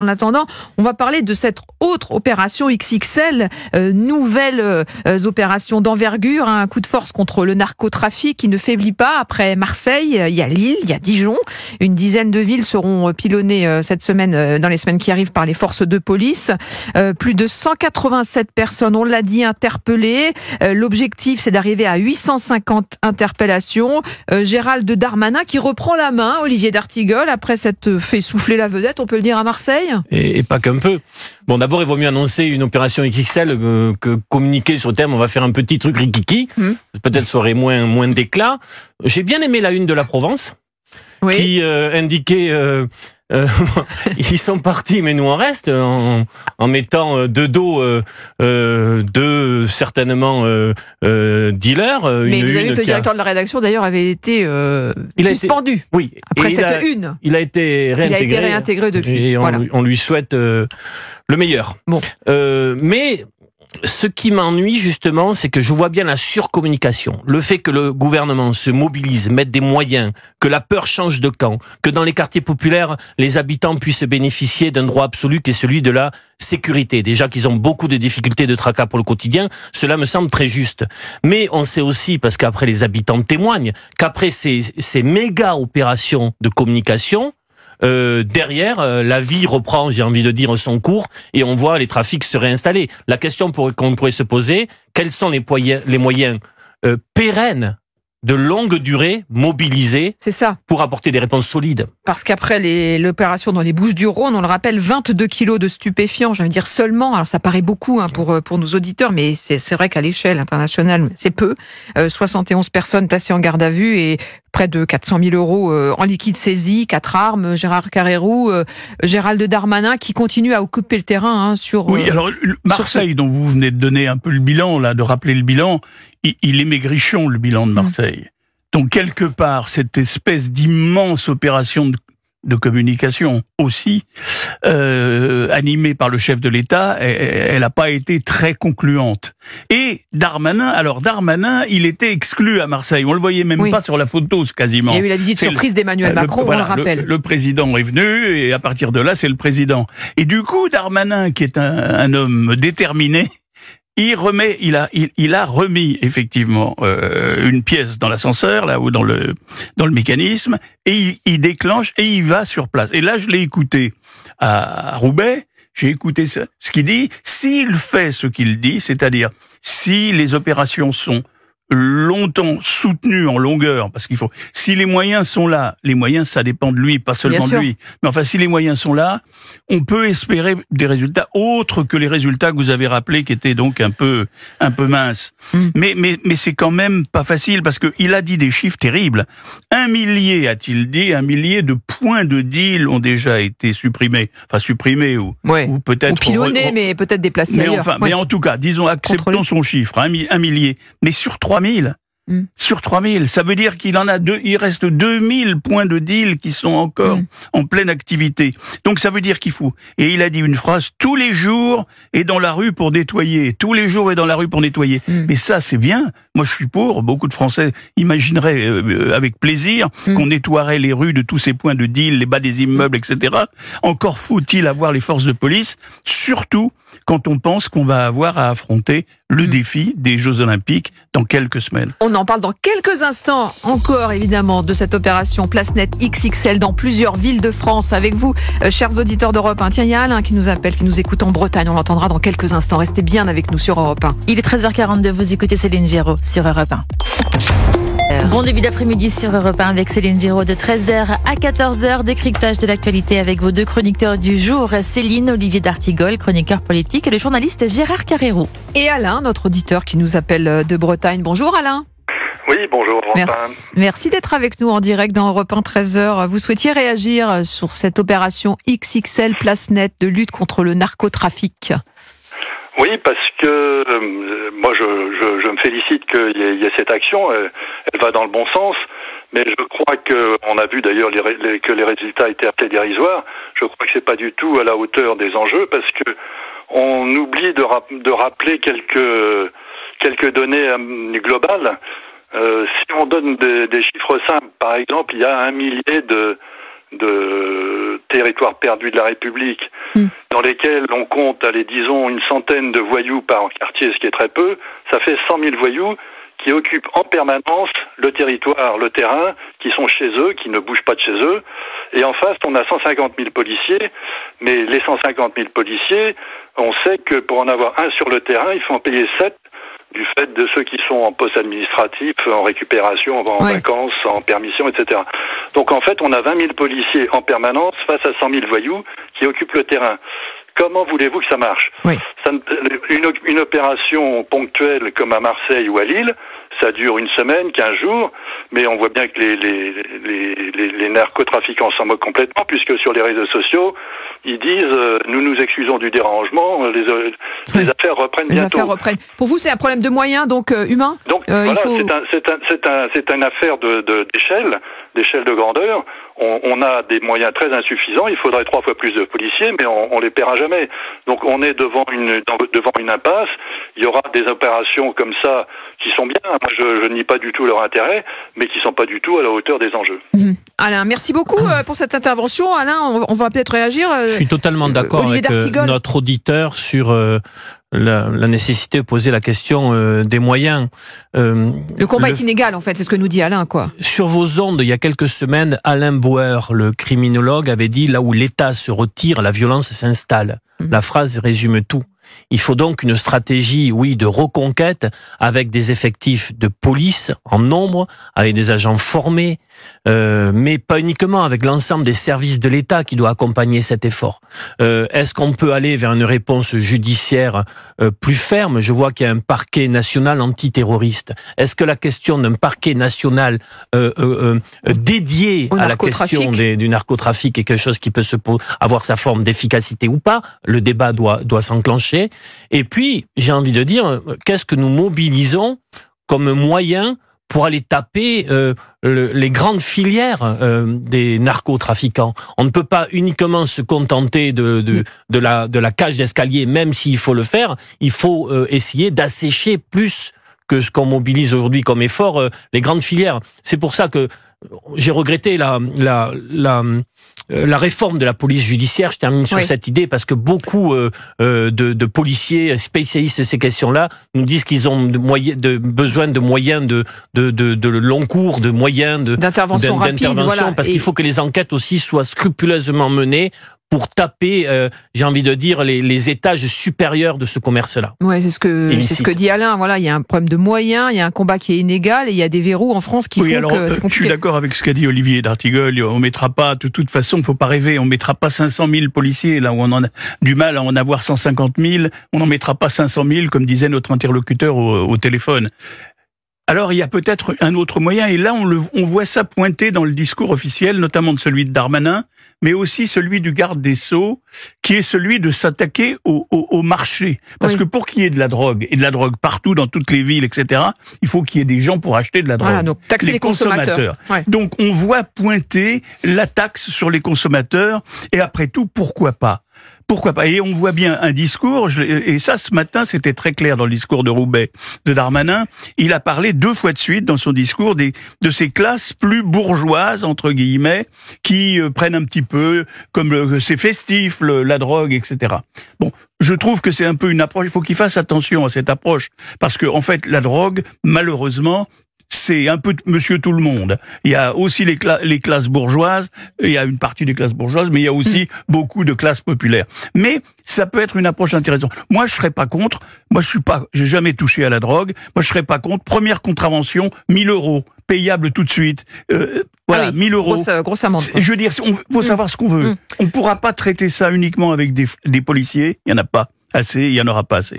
En attendant, on va parler de cette autre opération XXL, nouvelle opération d'envergure, un coup de force contre le narcotrafic qui ne faiblit pas. Après Marseille, il y a Lille, il y a Dijon. Une dizaine de villes seront pilonnées cette semaine, dans les semaines qui arrivent, par les forces de police. Plus de 187 personnes, on l'a dit, interpellées. L'objectif, c'est d'arriver à 850 interpellations. Gérald Darmanin qui reprend la main, Olivier d'Artigol, après s'être fait souffler la vedette, on peut le dire, à Marseille. Et pas qu'un peu. Bon, d'abord, il vaut mieux annoncer une opération XXL que communiquer sur le thème. On va faire un petit truc rikiki. Peut-être ça aurait moins d'éclat. J'ai bien aimé la une de la Provence, oui, qui indiquait... ils sont partis, mais nous on reste, en mettant de dos deux certainement dealers. Mais vous avez vu que le directeur de la rédaction d'ailleurs avait été suspendu. Oui. Après cette une. Il a été réintégré depuis. Et on lui souhaite le meilleur. Bon. Mais ce qui m'ennuie justement, c'est que je vois bien la surcommunication. Le fait que le gouvernement se mobilise, mette des moyens, que la peur change de camp, que dans les quartiers populaires, les habitants puissent bénéficier d'un droit absolu qui est celui de la sécurité. Déjà qu'ils ont beaucoup de difficultés de tracas pour le quotidien, cela me semble très juste. Mais on sait aussi, parce qu'après les habitants témoignent, qu'après ces méga opérations de communication, derrière, la vie reprend, j'ai envie de dire, son cours et on voit les trafics se réinstaller. La question qu'on pourrait se poser, quels sont les moyens pérennes, de longue durée, mobilisés, c'est ça, pour apporter des réponses solides? Parce qu'après l'opération dans les Bouches-du-Rhône, on le rappelle, 22 kilos de stupéfiants, j'ai envie de dire seulement, alors ça paraît beaucoup pour nos auditeurs, mais c'est vrai qu'à l'échelle internationale, c'est peu. 71 personnes placées en garde à vue et près de 400 000 euros en liquide saisi, 4 armes, Gérard Carrérou, Gérald Darmanin qui continue à occuper le terrain sur... Oui, alors Marseille, dont vous venez de donner un peu le bilan, là, de rappeler le bilan, il est maigrichon, le bilan de Marseille. Donc, quelque part, cette espèce d'immense opération de communication aussi, animée par le chef de l'État, elle n'a pas été très concluante. Et Darmanin, il était exclu à Marseille. On le voyait même pas sur la photo, quasiment. Il y a eu la visite surprise d'Emmanuel Macron, on le rappelle. Le président est venu, et à partir de là, c'est le président. Et du coup, Darmanin, qui est un homme déterminé, il a remis effectivement une pièce dans l'ascenseur là ou dans le mécanisme et il déclenche et il va sur place. Et là je l'ai écouté à Roubaix, j'ai écouté ce qu'il dit. S'il fait ce qu'il dit, c'est-à-dire si les opérations sont longtemps soutenues en longueur, parce qu'il faut, si les moyens sont là, les moyens ça dépend de lui, pas seulement de lui, mais enfin si les moyens sont là, on peut espérer des résultats autres que les résultats que vous avez rappelés qui étaient donc un peu minces. Mais c'est quand même pas facile parce que il a dit des chiffres terribles. 1 millier, a-t-il dit, 1 millier de points de deal ont déjà été supprimés, ou peut-être ou pilonnés, mais peut-être déplacés ailleurs. Mais en tout cas, disons, acceptons son chiffre, 1 millier, mais sur 3 000. Sur 3 000, ça veut dire qu'il il reste 2 000 points de deal qui sont encore en pleine activité. Donc ça veut dire qu'il faut. Et il a dit une phrase, tous les jours est dans la rue pour nettoyer. Tous les jours est dans la rue pour nettoyer. Mais ça, c'est bien. Moi, je suis pour. Beaucoup de Français imagineraient avec plaisir qu'on nettoierait les rues de tous ces points de deal, les bas des immeubles, etc. Encore faut-il avoir les forces de police, surtout quand on pense qu'on va avoir à affronter le défi des Jeux Olympiques dans quelques semaines. On en parle dans quelques instants encore, évidemment, de cette opération Place Nette XXL dans plusieurs villes de France. Avec vous, chers auditeurs d'Europe 1. Tiens, il y a Alain qui nous appelle, qui nous écoute en Bretagne. On l'entendra dans quelques instants. Restez bien avec nous sur Europe 1. Il est 13h42, vous écoutez Céline Giraud sur Europe 1. Bon début d'après-midi sur Europe 1 avec Céline Giraud de 13h à 14h. Décryptage de l'actualité avec vos deux chroniqueurs du jour, Céline, Olivier d'Artigol, chroniqueur politique, et le journaliste Gérard Carrérou. Et Alain, notre auditeur qui nous appelle de Bretagne. Bonjour Alain. Oui, bonjour. Merci d'être avec nous en direct dans Europe 1, 13h. Vous souhaitiez réagir sur cette opération XXL Place Nette de lutte contre le narcotrafic? Oui, parce que moi je me félicite qu'il y ait cette action, elle va dans le bon sens, mais je crois qu'on a vu d'ailleurs que les résultats étaient appelés dérisoires. Je crois que c'est pas du tout à la hauteur des enjeux parce que on oublie de rappeler quelques données globales. Si on donne des chiffres simples, par exemple, il y a 1 millier de territoires perdus de la République, dans lesquels on compte, disons, une centaine de voyous par quartier, ce qui est très peu, ça fait 100 000 voyous qui occupent en permanence le territoire, le terrain, qui sont chez eux, qui ne bougent pas de chez eux. Et en face, on a 150 000 policiers, mais les 150 000 policiers, on sait que pour en avoir un sur le terrain, il faut en payer 7 du fait de ceux qui sont en poste administratif, en récupération, en vacances, en permission, etc. Donc en fait, on a 20 000 policiers en permanence face à 100 000 voyous qui occupent le terrain. Comment voulez-vous que ça marche? Une opération ponctuelle comme à Marseille ou à Lille, ça dure une semaine, 15 jours, mais on voit bien que les narcotrafiquants s'en moquent complètement, puisque sur les réseaux sociaux, ils disent nous nous excusons du dérangement, les affaires reprennent bientôt. Pour vous, c'est un problème de moyens, donc humain. Donc voilà, c'est une affaire d'échelle de grandeur. On a des moyens très insuffisants. Il faudrait 3 fois plus de policiers, mais on les paiera jamais. Donc on est devant une impasse. Il y aura des opérations comme ça qui sont bien. Moi, je nie pas du tout leur intérêt, mais qui sont pas du tout à la hauteur des enjeux. Alain, merci beaucoup pour cette intervention. Alain, on va peut-être réagir. Je suis totalement d'accord avec notre auditeur sur la nécessité de poser la question des moyens. Le combat est inégal, en fait, c'est ce que nous dit Alain, quoi. Sur vos ondes, il y a quelques semaines, Alain Bauer, le criminologue, avait dit « Là où l'État se retire, la violence s'installe ». La phrase résume tout. Il faut donc une stratégie, oui, de reconquête avec des effectifs de police en nombre, avec des agents formés, mais pas uniquement, avec l'ensemble des services de l'État qui doit accompagner cet effort. Est-ce qu'on peut aller vers une réponse judiciaire plus ferme? Je vois qu'il y a un parquet national antiterroriste. Est-ce que la question d'un parquet national dédié à la question du narcotrafic est quelque chose qui peut avoir sa forme d'efficacité ou pas? Le débat doit s'enclencher. Et puis, j'ai envie de dire, qu'est-ce que nous mobilisons comme moyen pour aller taper les grandes filières des narcotrafiquants? On ne peut pas uniquement se contenter de la cage d'escalier, même s'il faut le faire. Il faut essayer d'assécher plus que ce qu'on mobilise aujourd'hui comme effort les grandes filières. C'est pour ça que j'ai regretté la réforme de la police judiciaire. Je termine sur cette idée parce que beaucoup de policiers spécialistes de ces questions-là nous disent qu'ils ont besoin de moyens de long cours, de moyens d'intervention rapide, parce qu'il faut que les enquêtes aussi soient scrupuleusement menées pour taper, j'ai envie de dire, les étages supérieurs de ce commerce-là. Ouais, c'est ce que dit Alain. Voilà, il y a un problème de moyens, il y a un combat qui est inégal et il y a des verrous en France qui font que c'est compliqué. Je suis d'accord avec ce qu'a dit Olivier d'Artigol. On mettra pas, de toute façon, faut pas rêver, on mettra pas 500 000 policiers là où on en a du mal à en avoir 150 000. On n'en mettra pas 500 000, comme disait notre interlocuteur au téléphone. Alors, il y a peut-être un autre moyen, et là, on voit ça pointer dans le discours officiel, notamment de celui de Darmanin, mais aussi celui du garde des Sceaux, qui est celui de s'attaquer au marché. Parce que pour qu'il y ait de la drogue, et de la drogue partout, dans toutes les villes, etc., il faut qu'il y ait des gens pour acheter de la drogue. Voilà, donc taxer les consommateurs. Donc, on voit pointer la taxe sur les consommateurs, et après tout, pourquoi pas? Pourquoi pas? Et on voit bien un discours, et ça ce matin c'était très clair dans le discours de Roubaix, de Darmanin, il a parlé 2 fois de suite dans son discours de ces classes plus bourgeoises, entre guillemets, qui prennent un petit peu, comme c'est festif, la drogue, etc. Bon, je trouve que c'est un peu une approche, il faut qu'il fasse attention à cette approche, parce que en fait la drogue, malheureusement, c'est un peu monsieur tout le monde. Il y a aussi les classes bourgeoises, il y a une partie des classes bourgeoises, mais il y a aussi beaucoup de classes populaires. Mais ça peut être une approche intéressante. Moi, je serais pas contre. Moi, j'ai jamais touché à la drogue. Moi, je serais pas contre. Première contravention, 1 000 €, payable tout de suite. Voilà, 1 000 €. Grosse amende. Je veux dire, on faut savoir ce qu'on veut. On pourra pas traiter ça uniquement avec des policiers. Il y en a pas assez, il y en aura pas assez.